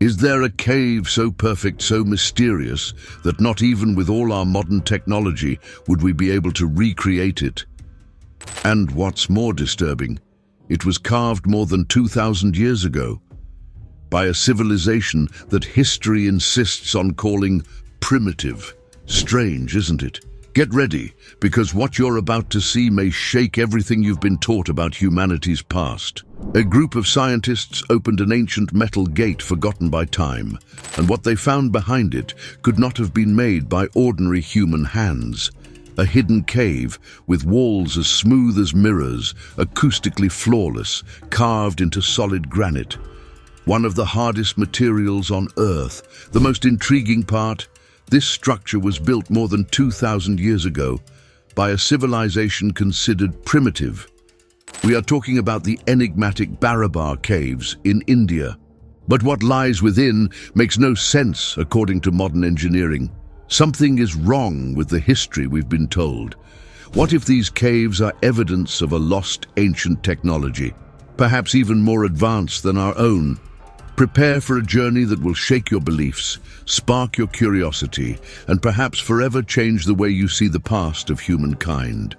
Is there a cave so perfect, so mysterious, that not even with all our modern technology would we be able to recreate it? And what's more disturbing, it was carved more than 2,000 years ago by a civilization that history insists on calling primitive. Strange, isn't it? Get ready, because what you're about to see may shake everything you've been taught about humanity's past. A group of scientists opened an ancient metal gate forgotten by time, and what they found behind it could not have been made by ordinary human hands. A hidden cave with walls as smooth as mirrors, acoustically flawless, carved into solid granite. One of the hardest materials on Earth. The most intriguing part, this structure was built more than 2,000 years ago by a civilization considered primitive. We are talking about the enigmatic Barabar Caves in India. But what lies within makes no sense according to modern engineering. Something is wrong with the history we've been told. What if these caves are evidence of a lost ancient technology, perhaps even more advanced than our own? Prepare for a journey that will shake your beliefs, spark your curiosity, and perhaps forever change the way you see the past of humankind.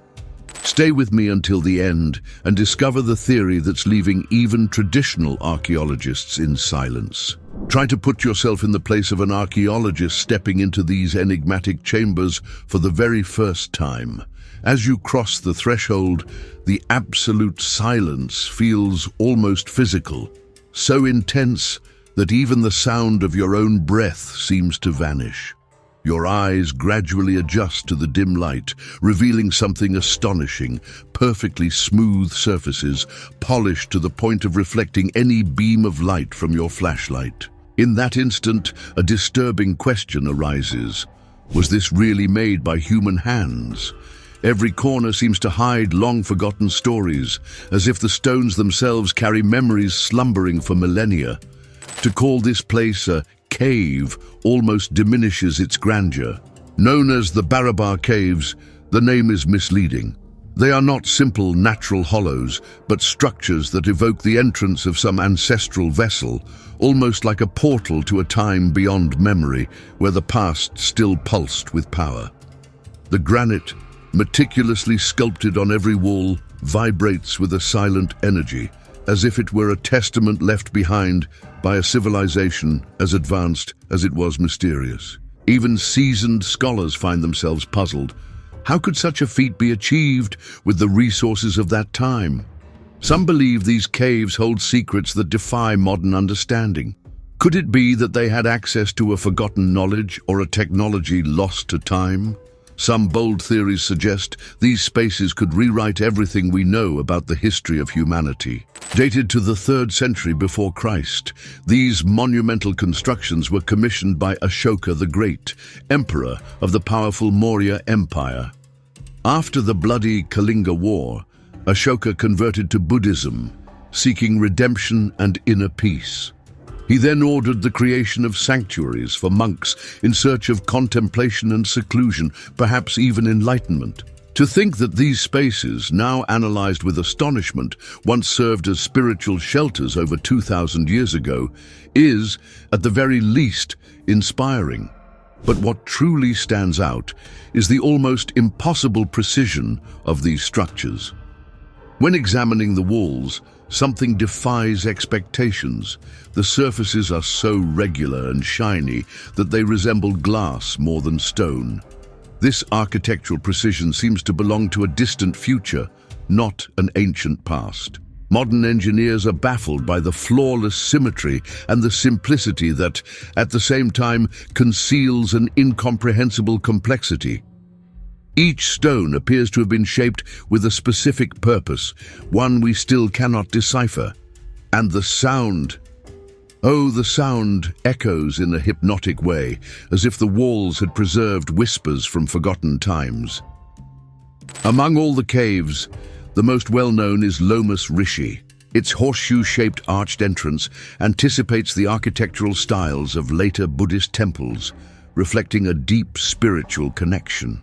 Stay with me until the end and discover the theory that's leaving even traditional archaeologists in silence. Try to put yourself in the place of an archaeologist stepping into these enigmatic chambers for the very first time. As you cross the threshold, the absolute silence feels almost physical. So intense that even the sound of your own breath seems to vanish. Your eyes gradually adjust to the dim light, revealing something astonishing: perfectly smooth surfaces, polished to the point of reflecting any beam of light from your flashlight. In that instant, a disturbing question arises. Was this really made by human hands? Every corner seems to hide long-forgotten stories, as if the stones themselves carry memories slumbering for millennia. To call this place a cave almost diminishes its grandeur. Known as the Barabar Caves, the name is misleading. They are not simple natural hollows, but structures that evoke the entrance of some ancestral vessel, almost like a portal to a time beyond memory, where the past still pulsed with power. The granite, meticulously sculpted on every wall, vibrates with a silent energy, as if it were a testament left behind by a civilization as advanced as it was mysterious. Even seasoned scholars find themselves puzzled. How could such a feat be achieved with the resources of that time? Some believe these caves hold secrets that defy modern understanding. Could it be that they had access to a forgotten knowledge or a technology lost to time? Some bold theories suggest these spaces could rewrite everything we know about the history of humanity. Dated to the 3rd century before Christ, these monumental constructions were commissioned by Ashoka the Great, emperor of the powerful Maurya Empire. After the bloody Kalinga War, Ashoka converted to Buddhism, seeking redemption and inner peace. He then ordered the creation of sanctuaries for monks in search of contemplation and seclusion, perhaps even enlightenment. To think that these spaces, now analyzed with astonishment, once served as spiritual shelters over 2,000 years ago, is, at the very least, inspiring. But what truly stands out is the almost impossible precision of these structures. When examining the walls, something defies expectations. The surfaces are so regular and shiny that they resemble glass more than stone. This architectural precision seems to belong to a distant future, not an ancient past. Modern engineers are baffled by the flawless symmetry and the simplicity that, at the same time, conceals an incomprehensible complexity. Each stone appears to have been shaped with a specific purpose, one we still cannot decipher. And the sound. Oh, the sound echoes in a hypnotic way, as if the walls had preserved whispers from forgotten times. Among all the caves, the most well-known is Lomas Rishi. Its horseshoe-shaped arched entrance anticipates the architectural styles of later Buddhist temples, reflecting a deep spiritual connection.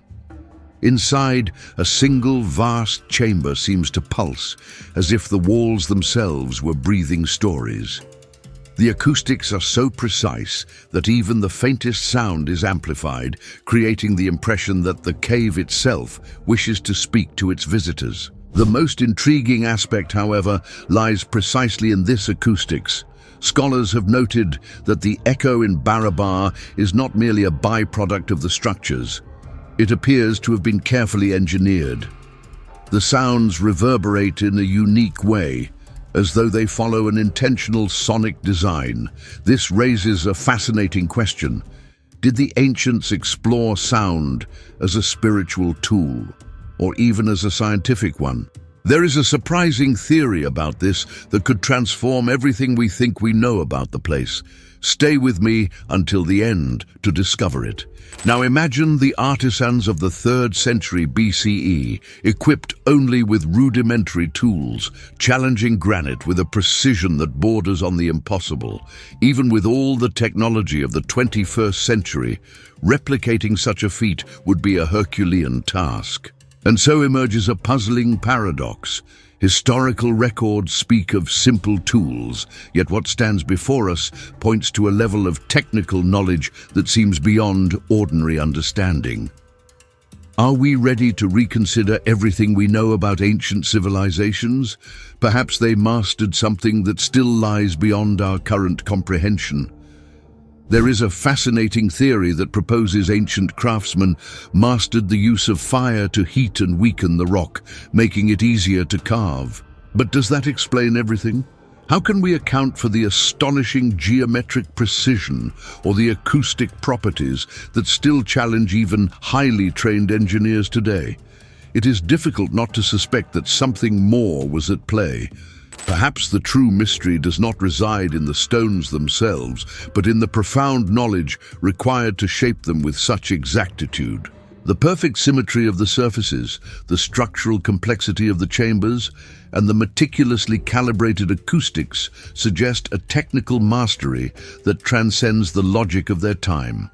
Inside, a single vast chamber seems to pulse, as if the walls themselves were breathing stories. The acoustics are so precise that even the faintest sound is amplified, creating the impression that the cave itself wishes to speak to its visitors. The most intriguing aspect, however, lies precisely in this acoustics. Scholars have noted that the echo in Barabar is not merely a byproduct of the structures. It appears to have been carefully engineered. The sounds reverberate in a unique way, as though they follow an intentional sonic design. This raises a fascinating question. Did the ancients explore sound as a spiritual tool, or even as a scientific one? There is a surprising theory about this that could transform everything we think we know about the place. Stay with me until the end to discover it. Now imagine the artisans of the 3rd century BCE, equipped only with rudimentary tools, challenging granite with a precision that borders on the impossible. Even with all the technology of the 21st century, replicating such a feat would be a Herculean task. And so emerges a puzzling paradox. Historical records speak of simple tools, yet what stands before us points to a level of technical knowledge that seems beyond ordinary understanding. Are we ready to reconsider everything we know about ancient civilizations? Perhaps they mastered something that still lies beyond our current comprehension. There is a fascinating theory that proposes ancient craftsmen mastered the use of fire to heat and weaken the rock, making it easier to carve. But does that explain everything? How can we account for the astonishing geometric precision or the acoustic properties that still challenge even highly trained engineers today? It is difficult not to suspect that something more was at play. Perhaps the true mystery does not reside in the stones themselves, but in the profound knowledge required to shape them with such exactitude. The perfect symmetry of the surfaces, the structural complexity of the chambers, and the meticulously calibrated acoustics suggest a technical mastery that transcends the logic of their time.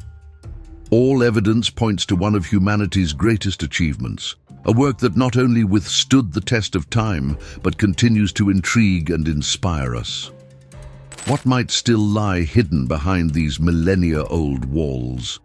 All evidence points to one of humanity's greatest achievements, a work that not only withstood the test of time, but continues to intrigue and inspire us. What might still lie hidden behind these millennia-old walls?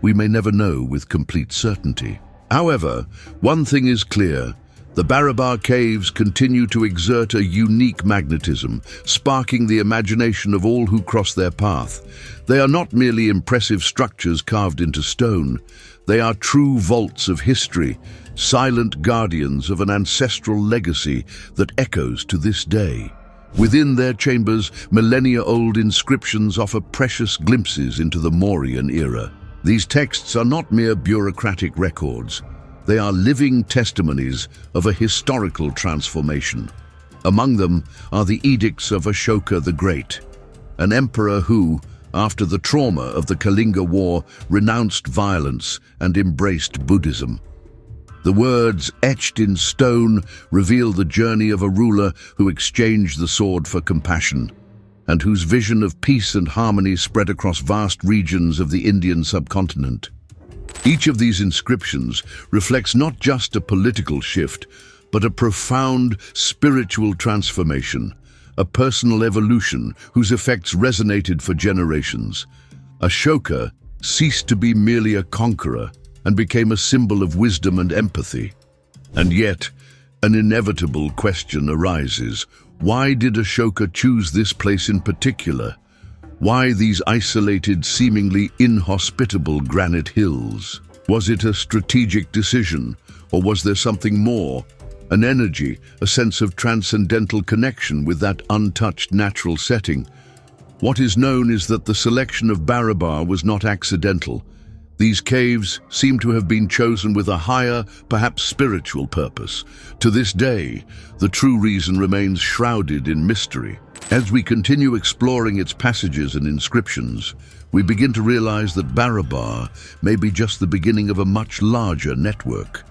We may never know with complete certainty. However, one thing is clear. The Barabar Caves continue to exert a unique magnetism, sparking the imagination of all who cross their path. They are not merely impressive structures carved into stone. They are true vaults of history, silent guardians of an ancestral legacy that echoes to this day. Within their chambers, millennia-old inscriptions offer precious glimpses into the Mauryan era. These texts are not mere bureaucratic records. They are living testimonies of a historical transformation. Among them are the edicts of Ashoka the Great, an emperor who, after the trauma of the Kalinga War, renounced violence and embraced Buddhism. The words etched in stone reveal the journey of a ruler who exchanged the sword for compassion, and whose vision of peace and harmony spread across vast regions of the Indian subcontinent. Each of these inscriptions reflects not just a political shift, but a profound spiritual transformation, a personal evolution whose effects resonated for generations. Ashoka ceased to be merely a conqueror and became a symbol of wisdom and empathy. And yet, an inevitable question arises. Why did Ashoka choose this place in particular? Why these isolated, seemingly inhospitable granite hills? Was it a strategic decision, or was there something more? An energy, a sense of transcendental connection with that untouched natural setting? What is known is that the selection of Barabar was not accidental. These caves seem to have been chosen with a higher, perhaps spiritual purpose. To this day, the true reason remains shrouded in mystery. As we continue exploring its passages and inscriptions, we begin to realize that Barabar may be just the beginning of a much larger network,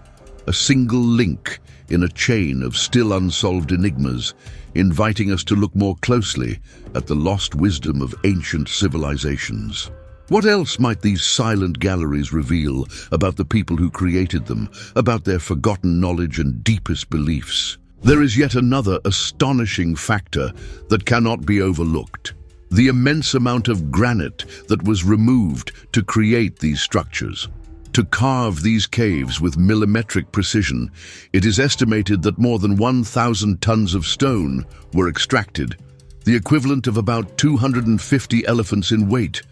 a single link in a chain of still unsolved enigmas, inviting us to look more closely at the lost wisdom of ancient civilizations. What else might these silent galleries reveal about the people who created them, about their forgotten knowledge and deepest beliefs? There is yet another astonishing factor that cannot be overlooked: The immense amount of granite that was removed to create these structures. To carve these caves with millimetric precision, it is estimated that more than 1,000 tons of stone were extracted, the equivalent of about 250 elephants in weight.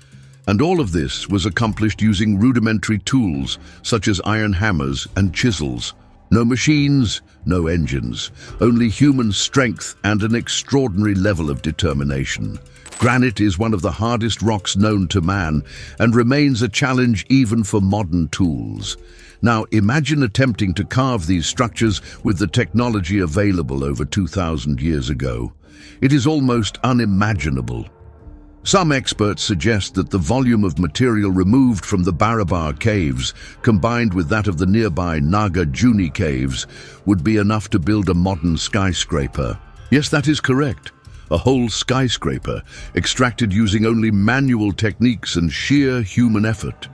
And all of this was accomplished using rudimentary tools such as iron hammers and chisels. No machines, no engines, only human strength and an extraordinary level of determination. Granite is one of the hardest rocks known to man and remains a challenge even for modern tools. Now, imagine attempting to carve these structures with the technology available over 2,000 years ago. It is almost unimaginable. Some experts suggest that the volume of material removed from the Barabar Caves, combined with that of the nearby Naga-Juni Caves, would be enough to build a modern skyscraper. Yes, that is correct. A whole skyscraper, extracted using only manual techniques and sheer human effort.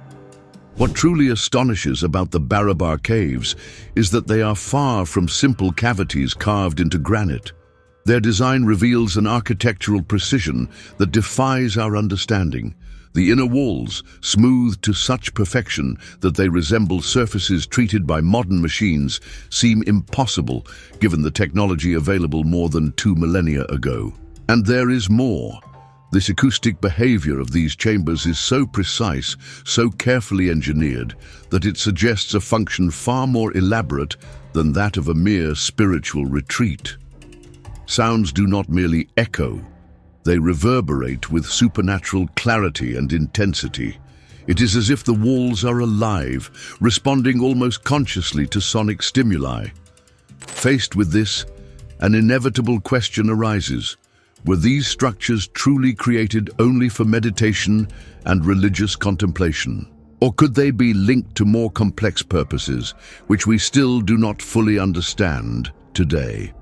What truly astonishes about the Barabar Caves is that they are far from simple cavities carved into granite. Their design reveals an architectural precision that defies our understanding. The inner walls, smoothed to such perfection that they resemble surfaces treated by modern machines, seem impossible given the technology available more than 2 millennia ago. And there is more. This acoustic behavior of these chambers is so precise, so carefully engineered, that it suggests a function far more elaborate than that of a mere spiritual retreat. Sounds do not merely echo, they reverberate with supernatural clarity and intensity. It is as if the walls are alive, responding almost consciously to sonic stimuli. Faced with this, an inevitable question arises. Were these structures truly created only for meditation and religious contemplation? Or could they be linked to more complex purposes, which we still do not fully understand today?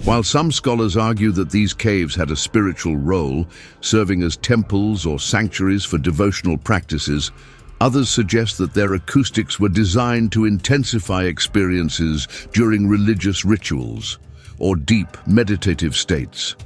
While some scholars argue that these caves had a spiritual role, serving as temples or sanctuaries for devotional practices, others suggest that their acoustics were designed to intensify experiences during religious rituals or deep meditative states.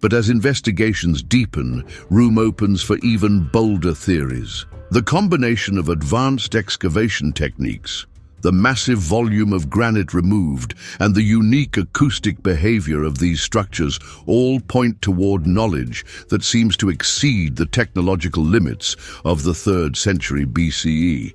But as investigations deepen, room opens for even bolder theories. The combination of advanced excavation techniques, the massive volume of granite removed, and the unique acoustic behavior of these structures all point toward knowledge that seems to exceed the technological limits of the 3rd century BCE.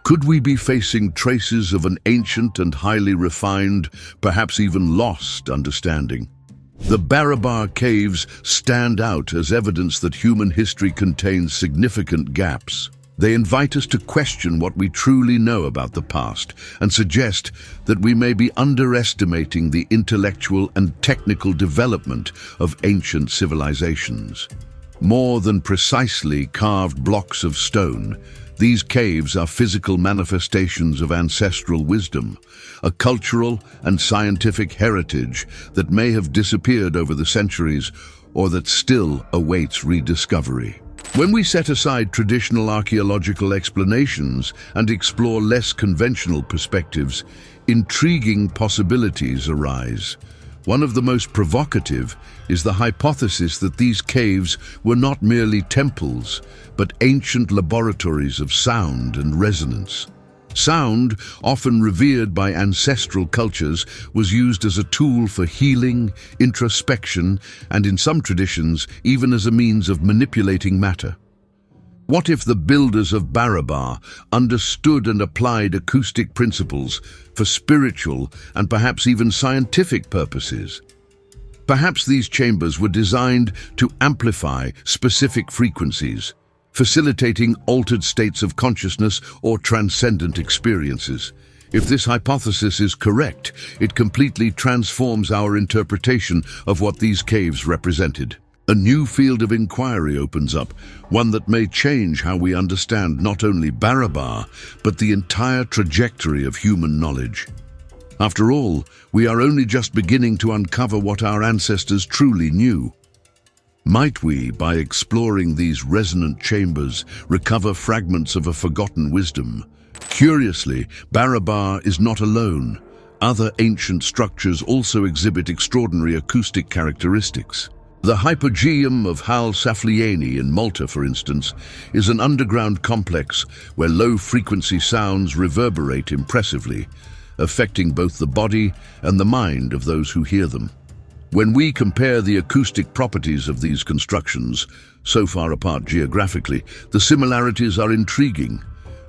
Could we be facing traces of an ancient and highly refined, perhaps even lost understanding? The Barabar Caves stand out as evidence that human history contains significant gaps. They invite us to question what we truly know about the past and suggest that we may be underestimating the intellectual and technical development of ancient civilizations. More than precisely carved blocks of stone, these caves are physical manifestations of ancestral wisdom, a cultural and scientific heritage that may have disappeared over the centuries or that still awaits rediscovery. When we set aside traditional archaeological explanations and explore less conventional perspectives, intriguing possibilities arise. One of the most provocative is the hypothesis that these caves were not merely temples, but ancient laboratories of sound and resonance. Sound, often revered by ancestral cultures, was used as a tool for healing, introspection, and in some traditions, even as a means of manipulating matter. What if the builders of Barabar understood and applied acoustic principles for spiritual and perhaps even scientific purposes? Perhaps these chambers were designed to amplify specific frequencies, facilitating altered states of consciousness or transcendent experiences. If this hypothesis is correct, it completely transforms our interpretation of what these caves represented. A new field of inquiry opens up, one that may change how we understand not only Barabar, but the entire trajectory of human knowledge. After all, we are only just beginning to uncover what our ancestors truly knew. Might we, by exploring these resonant chambers, recover fragments of a forgotten wisdom? Curiously, Barabar is not alone. Other ancient structures also exhibit extraordinary acoustic characteristics. The Hypogeum of Hal Saflieni in Malta, for instance, is an underground complex where low-frequency sounds reverberate impressively, affecting both the body and the mind of those who hear them. When we compare the acoustic properties of these constructions, so far apart geographically, the similarities are intriguing.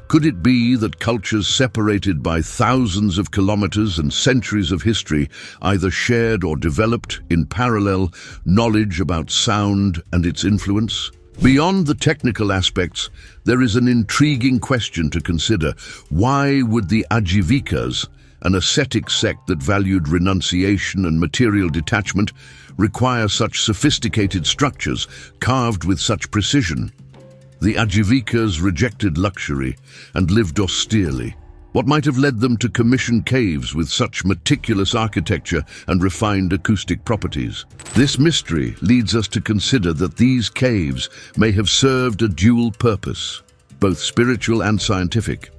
Could it be that cultures separated by thousands of kilometers and centuries of history either shared or developed, in parallel, knowledge about sound and its influence? Beyond the technical aspects, there is an intriguing question to consider. Why would the Ajivikas, an ascetic sect that valued renunciation and material detachment, require such sophisticated structures carved with such precision? The Ajivikas rejected luxury and lived austerely. What might have led them to commission caves with such meticulous architecture and refined acoustic properties? This mystery leads us to consider that these caves may have served a dual purpose, both spiritual and scientific.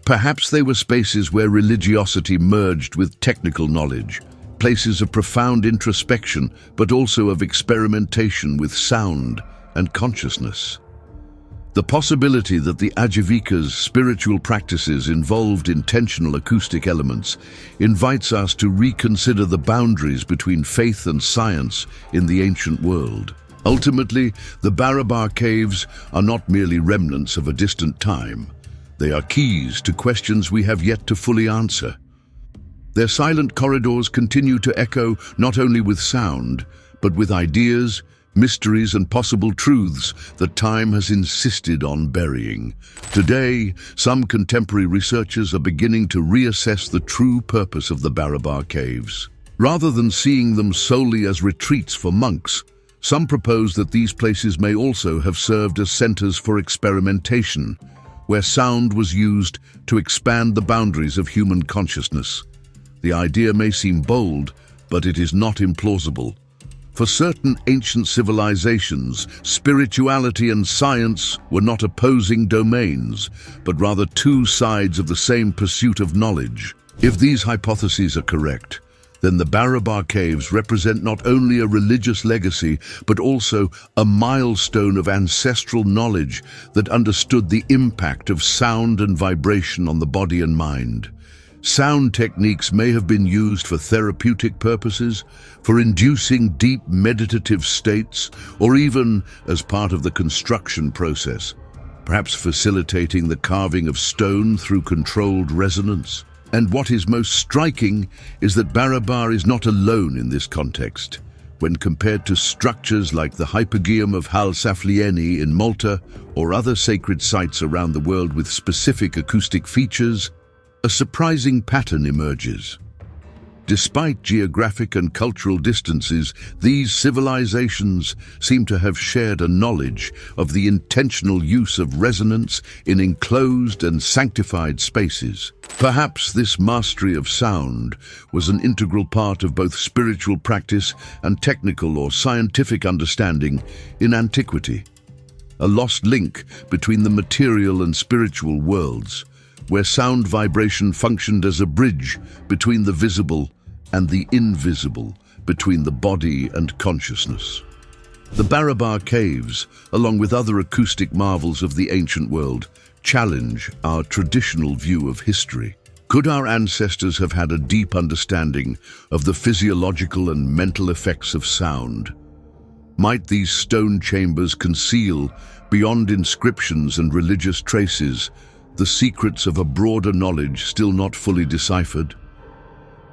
Perhaps they were spaces where religiosity merged with technical knowledge, places of profound introspection, but also of experimentation with sound and consciousness. The possibility that the Ajivikas' spiritual practices involved intentional acoustic elements invites us to reconsider the boundaries between faith and science in the ancient world. Ultimately, the Barabar Caves are not merely remnants of a distant time. They are keys to questions we have yet to fully answer. Their silent corridors continue to echo not only with sound, but with ideas, mysteries and possible truths that time has insisted on burying. Today, some contemporary researchers are beginning to reassess the true purpose of the Barabar Caves. Rather than seeing them solely as retreats for monks, some propose that these places may also have served as centers for experimentation, where sound was used to expand the boundaries of human consciousness. The idea may seem bold, but it is not implausible. For certain ancient civilizations, spirituality and science were not opposing domains, but rather two sides of the same pursuit of knowledge. If these hypotheses are correct, then the Barabar Caves represent not only a religious legacy, but also a milestone of ancestral knowledge that understood the impact of sound and vibration on the body and mind. Sound techniques may have been used for therapeutic purposes, for inducing deep meditative states, or even as part of the construction process, perhaps facilitating the carving of stone through controlled resonance. And what is most striking is that Barabar is not alone in this context. When compared to structures like the Hypogeum of Hal Saflieni in Malta or other sacred sites around the world with specific acoustic features, a surprising pattern emerges. Despite geographic and cultural distances, these civilizations seem to have shared a knowledge of the intentional use of resonance in enclosed and sanctified spaces. Perhaps this mastery of sound was an integral part of both spiritual practice and technical or scientific understanding in antiquity. A lost link between the material and spiritual worlds, where sound vibration functioned as a bridge between the visible and the invisible, between the body and consciousness. The Barabar Caves, along with other acoustic marvels of the ancient world, challenge our traditional view of history. Could our ancestors have had a deep understanding of the physiological and mental effects of sound? Might these stone chambers conceal, beyond inscriptions and religious traces, the secrets of a broader knowledge still not fully deciphered?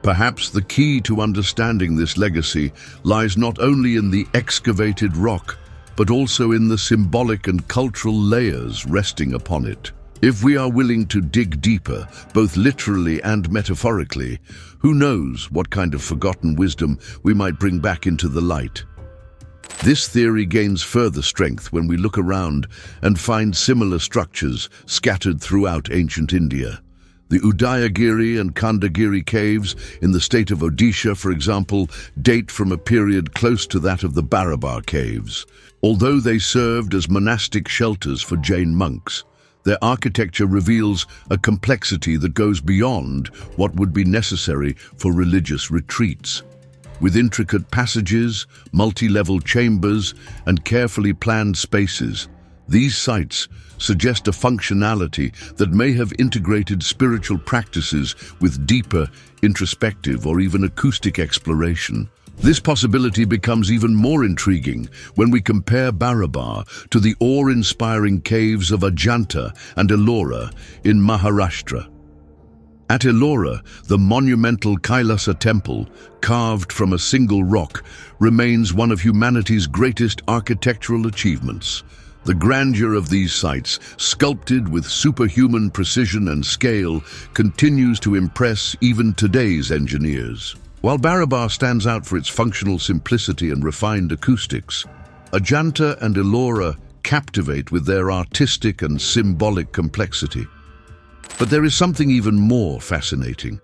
Perhaps the key to understanding this legacy lies not only in the excavated rock, but also in the symbolic and cultural layers resting upon it. If we are willing to dig deeper, both literally and metaphorically, who knows what kind of forgotten wisdom we might bring back into the light. This theory gains further strength when we look around and find similar structures scattered throughout ancient India. The Udayagiri and Khandagiri caves in the state of Odisha, for example, date from a period close to that of the Barabar Caves. Although they served as monastic shelters for Jain monks, their architecture reveals a complexity that goes beyond what would be necessary for religious retreats. with intricate passages, multi-level chambers, and carefully planned spaces. These sites suggest a functionality that may have integrated spiritual practices with deeper, introspective, or even acoustic exploration. This possibility becomes even more intriguing when we compare Barabar to the awe-inspiring caves of Ajanta and Ellora in Maharashtra. At Ellora, the monumental Kailasa temple, carved from a single rock, remains one of humanity's greatest architectural achievements. The grandeur of these sites, sculpted with superhuman precision and scale, continues to impress even today's engineers. While Barabar stands out for its functional simplicity and refined acoustics, Ajanta and Ellora captivate with their artistic and symbolic complexity. But there is something even more fascinating.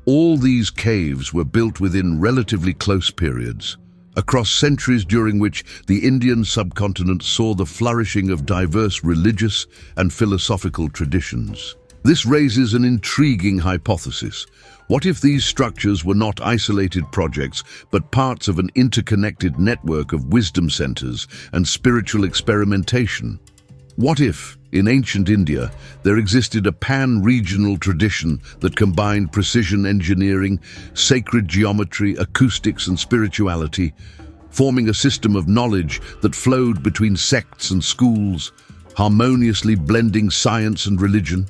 All these caves were built within relatively close periods, across centuries during which the Indian subcontinent saw the flourishing of diverse religious and philosophical traditions. This raises an intriguing hypothesis. What if these structures were not isolated projects, but parts of an interconnected network of wisdom centers and spiritual experimentation? What if, in ancient India, there existed a pan-regional tradition that combined precision engineering, sacred geometry, acoustics, and spirituality, forming a system of knowledge that flowed between sects and schools, harmoniously blending science and religion?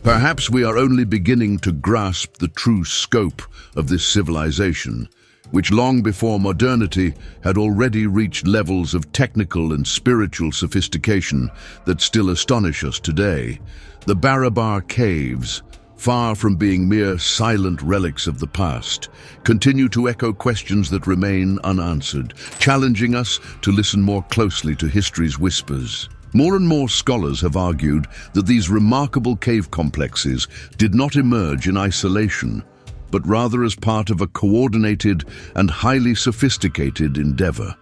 Perhaps we are only beginning to grasp the true scope of this civilization, which long before modernity had already reached levels of technical and spiritual sophistication that still astonish us today. The Barabar Caves, far from being mere silent relics of the past, continue to echo questions that remain unanswered, challenging us to listen more closely to history's whispers. More and more scholars have argued that these remarkable cave complexes did not emerge in isolation, but rather as part of a coordinated and highly sophisticated endeavor.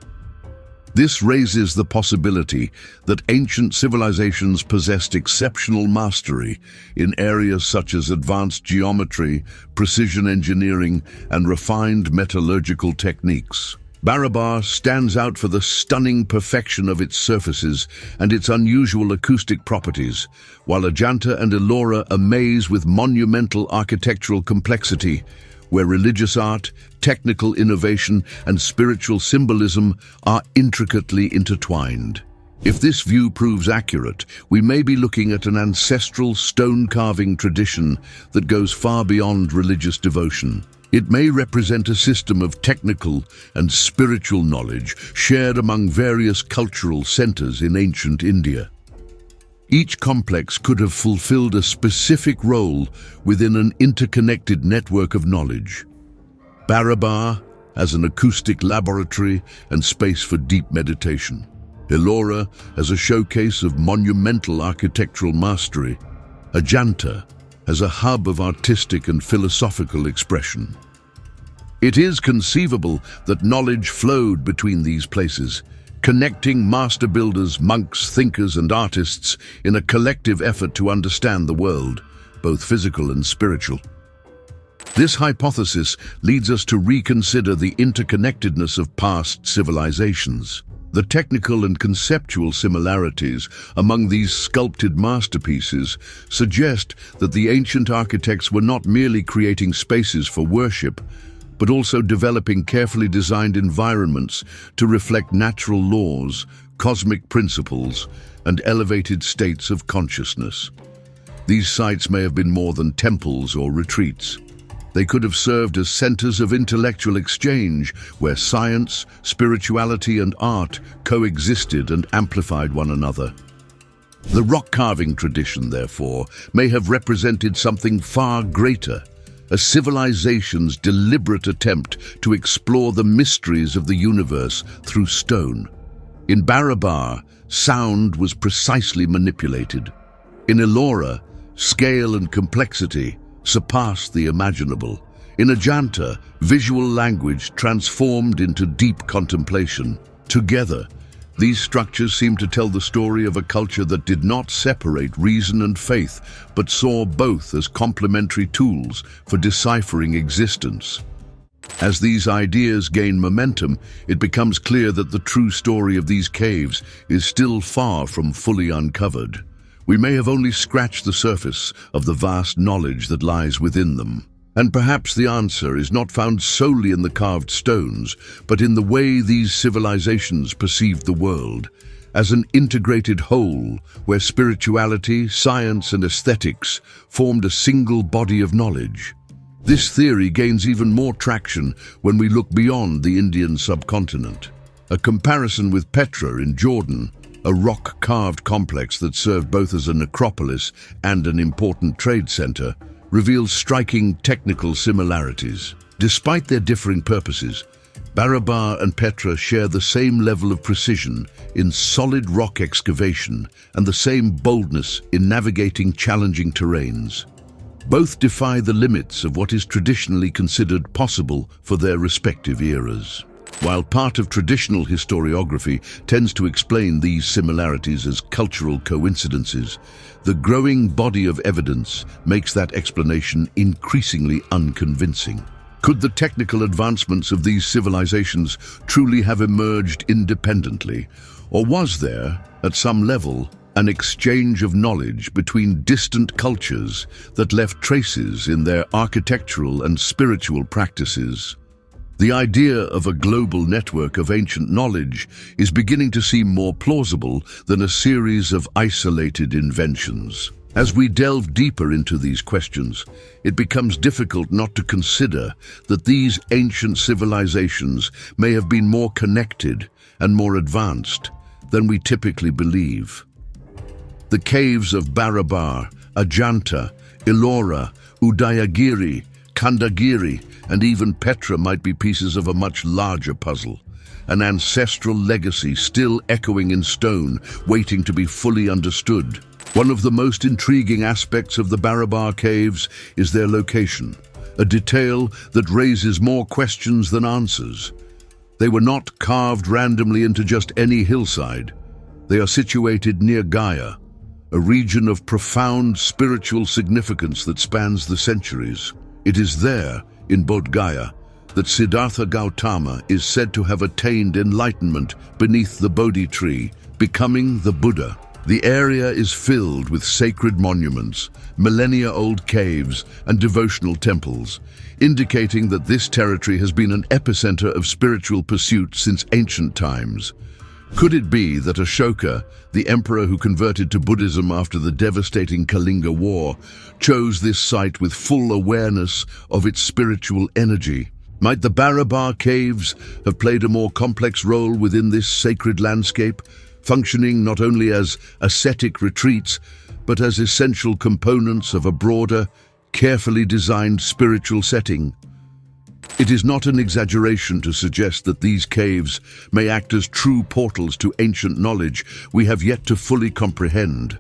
This raises the possibility that ancient civilizations possessed exceptional mastery in areas such as advanced geometry, precision engineering, and refined metallurgical techniques. Barabar stands out for the stunning perfection of its surfaces and its unusual acoustic properties, while Ajanta and Ellora amaze with monumental architectural complexity, where religious art, technical innovation, and spiritual symbolism are intricately intertwined. If this view proves accurate, we may be looking at an ancestral stone-carving tradition that goes far beyond religious devotion. It may represent a system of technical and spiritual knowledge shared among various cultural centers in ancient India. Each complex could have fulfilled a specific role within an interconnected network of knowledge. Barabar as an acoustic laboratory and space for deep meditation. Ellora as a showcase of monumental architectural mastery. Ajanta as a hub of artistic and philosophical expression. It is conceivable that knowledge flowed between these places, connecting master builders, monks, thinkers, and artists in a collective effort to understand the world, both physical and spiritual. This hypothesis leads us to reconsider the interconnectedness of past civilizations. The technical and conceptual similarities among these sculpted masterpieces suggest that the ancient architects were not merely creating spaces for worship, but also developing carefully designed environments to reflect natural laws, cosmic principles, and elevated states of consciousness. These sites may have been more than temples or retreats. They could have served as centers of intellectual exchange where science, spirituality, and art coexisted and amplified one another. The rock carving tradition, therefore, may have represented something far greater, a civilization's deliberate attempt to explore the mysteries of the universe through stone. In Barabar, sound was precisely manipulated. In Ellora, scale and complexity surpassed the imaginable. In Ajanta, visual language transformed into deep contemplation. Together, these structures seem to tell the story of a culture that did not separate reason and faith, but saw both as complementary tools for deciphering existence. As these ideas gain momentum, it becomes clear that the true story of these caves is still far from fully uncovered. We may have only scratched the surface of the vast knowledge that lies within them. And perhaps the answer is not found solely in the carved stones, but in the way these civilizations perceived the world, as an integrated whole where spirituality, science, and aesthetics formed a single body of knowledge. This theory gains even more traction when we look beyond the Indian subcontinent. A comparison with Petra in Jordan, a rock-carved complex that served both as a necropolis and an important trade center, reveals striking technical similarities. Despite their differing purposes, Barabar and Petra share the same level of precision in solid rock excavation and the same boldness in navigating challenging terrains. Both defy the limits of what is traditionally considered possible for their respective eras. While part of traditional historiography tends to explain these similarities as cultural coincidences, the growing body of evidence makes that explanation increasingly unconvincing. Could the technical advancements of these civilizations truly have emerged independently, or was there, at some level, an exchange of knowledge between distant cultures that left traces in their architectural and spiritual practices? The idea of a global network of ancient knowledge is beginning to seem more plausible than a series of isolated inventions. As we delve deeper into these questions, it becomes difficult not to consider that these ancient civilizations may have been more connected and more advanced than we typically believe. The caves of Barabar, Ajanta, Ellora, Udayagiri, Kandagiri, and even Petra might be pieces of a much larger puzzle, an ancestral legacy still echoing in stone, waiting to be fully understood. One of the most intriguing aspects of the Barabar Caves is their location, a detail that raises more questions than answers. They were not carved randomly into just any hillside. They are situated near Gaya, a region of profound spiritual significance that spans the centuries. It is there, in Bodh Gaya, that Siddhartha Gautama is said to have attained enlightenment beneath the Bodhi tree, becoming the Buddha. The area is filled with sacred monuments, millennia-old caves, and devotional temples, indicating that this territory has been an epicenter of spiritual pursuit since ancient times. Could it be that Ashoka, the emperor who converted to Buddhism after the devastating Kalinga War, chose this site with full awareness of its spiritual energy? Might the Barabar Caves have played a more complex role within this sacred landscape, functioning not only as ascetic retreats, but as essential components of a broader, carefully designed spiritual setting? It is not an exaggeration to suggest that these caves may act as true portals to ancient knowledge we have yet to fully comprehend.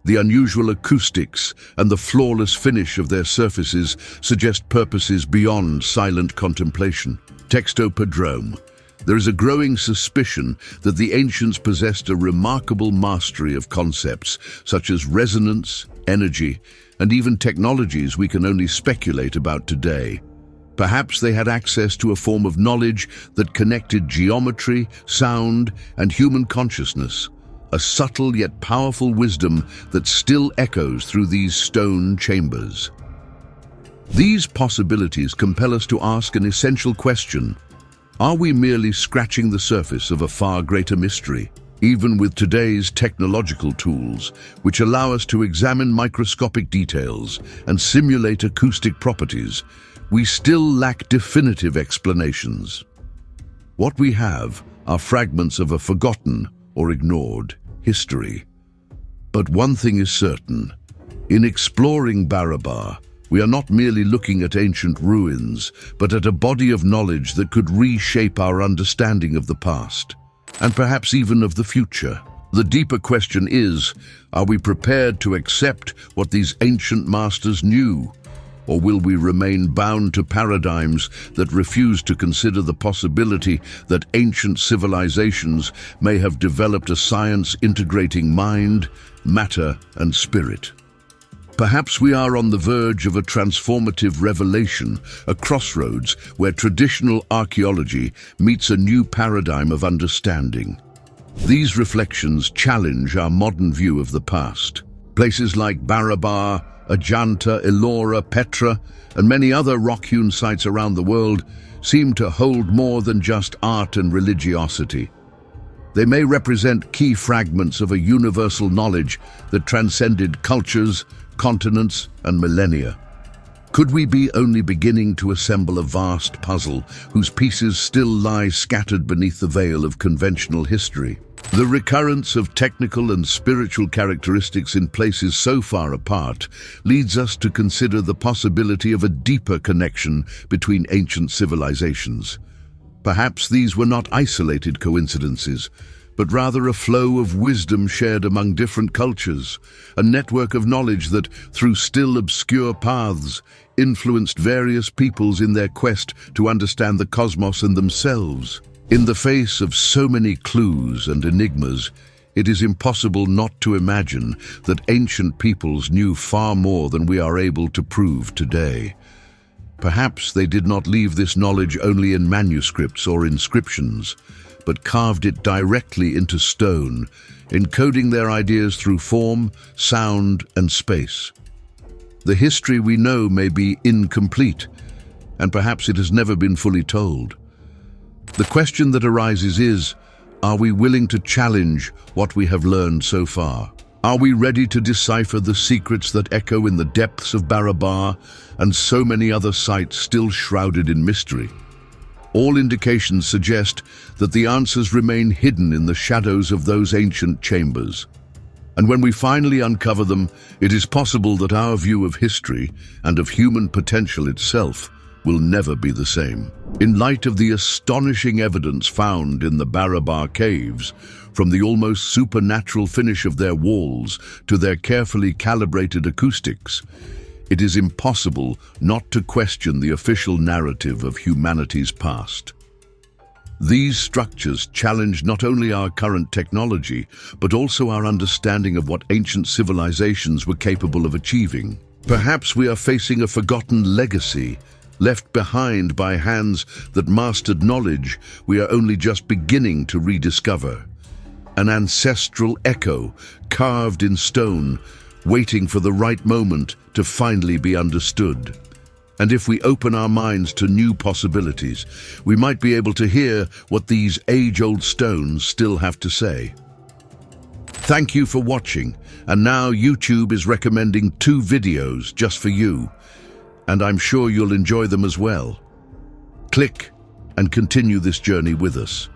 The unusual acoustics and the flawless finish of their surfaces suggest purposes beyond silent contemplation. Textopodrome. There is a growing suspicion that the ancients possessed a remarkable mastery of concepts such as resonance, energy, and even technologies we can only speculate about today. Perhaps they had access to a form of knowledge that connected geometry, sound, and human consciousness, a subtle yet powerful wisdom that still echoes through these stone chambers. These possibilities compel us to ask an essential question. Are we merely scratching the surface of a far greater mystery? Even with today's technological tools, which allow us to examine microscopic details and simulate acoustic properties, we still lack definitive explanations. What we have are fragments of a forgotten or ignored history. But one thing is certain. In exploring Barabar, we are not merely looking at ancient ruins, but at a body of knowledge that could reshape our understanding of the past, and perhaps even of the future. The deeper question is, are we prepared to accept what these ancient masters knew? Or will we remain bound to paradigms that refuse to consider the possibility that ancient civilizations may have developed a science integrating mind, matter, and spirit? Perhaps we are on the verge of a transformative revelation, a crossroads where traditional archaeology meets a new paradigm of understanding. These reflections challenge our modern view of the past. Places like Barabar, Ajanta, Ellora, Petra, and many other rock-hewn sites around the world seem to hold more than just art and religiosity. They may represent key fragments of a universal knowledge that transcended cultures, continents, and millennia. Could we be only beginning to assemble a vast puzzle whose pieces still lie scattered beneath the veil of conventional history? The recurrence of technical and spiritual characteristics in places so far apart leads us to consider the possibility of a deeper connection between ancient civilizations. Perhaps these were not isolated coincidences, but rather a flow of wisdom shared among different cultures, a network of knowledge that, through still obscure paths, influenced various peoples in their quest to understand the cosmos and themselves. In the face of so many clues and enigmas, it is impossible not to imagine that ancient peoples knew far more than we are able to prove today. Perhaps they did not leave this knowledge only in manuscripts or inscriptions, but carved it directly into stone, encoding their ideas through form, sound, and space. The history we know may be incomplete, and perhaps it has never been fully told. The question that arises is, are we willing to challenge what we have learned so far? Are we ready to decipher the secrets that echo in the depths of Barabar and so many other sites still shrouded in mystery? All indications suggest that the answers remain hidden in the shadows of those ancient chambers. And when we finally uncover them, it is possible that our view of history and of human potential itself will never be the same. In light of the astonishing evidence found in the Barabar Caves, from the almost supernatural finish of their walls to their carefully calibrated acoustics, it is impossible not to question the official narrative of humanity's past. These structures challenge not only our current technology, but also our understanding of what ancient civilizations were capable of achieving. Perhaps we are facing a forgotten legacy, left behind by hands that mastered knowledge we are only just beginning to rediscover. An ancestral echo, carved in stone, waiting for the right moment to finally be understood. And if we open our minds to new possibilities, we might be able to hear what these age-old stones still have to say. Thank you for watching, and now YouTube is recommending 2 videos just for you, and I'm sure you'll enjoy them as well. Click and continue this journey with us.